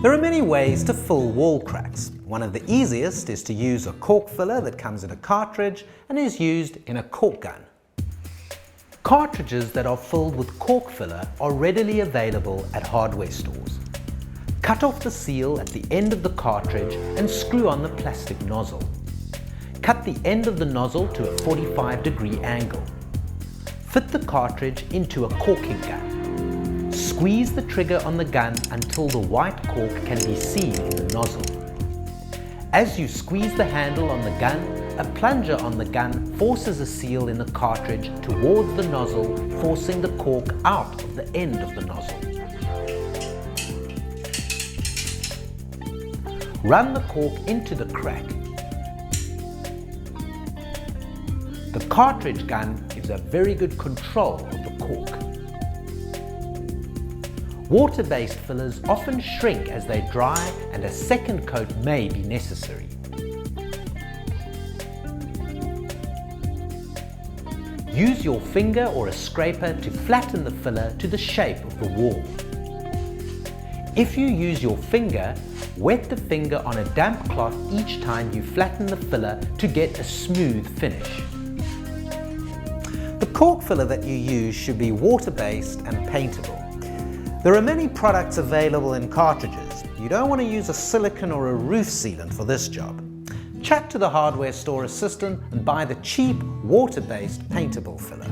There are many ways to fill wall cracks. One of the easiest is to use a cork filler that comes in a cartridge and is used in a cork gun. Cartridges that are filled with cork filler are readily available at hardware stores. Cut off the seal at the end of the cartridge and screw on the plastic nozzle. Cut the end of the nozzle to a 45-degree angle. Fit the cartridge into a corking gun. Squeeze the trigger on the gun until the white cork can be seen in the nozzle. As you squeeze the handle on the gun, a plunger on the gun forces a seal in the cartridge towards the nozzle, forcing the cork out of the end of the nozzle. Run the cork into the crack. The cartridge gun gives a very good control of the cork. Water-based fillers often shrink as they dry and a second coat may be necessary. Use your finger or a scraper to flatten the filler to the shape of the wall. If you use your finger, wet the finger on a damp cloth each time you flatten the filler to get a smooth finish. The cork filler that you use should be water-based and paintable. There are many products available in cartridges. You don't want to use a silicone or a roof sealant for this job. Chat to the hardware store assistant and buy the cheap, water-based paintable filler.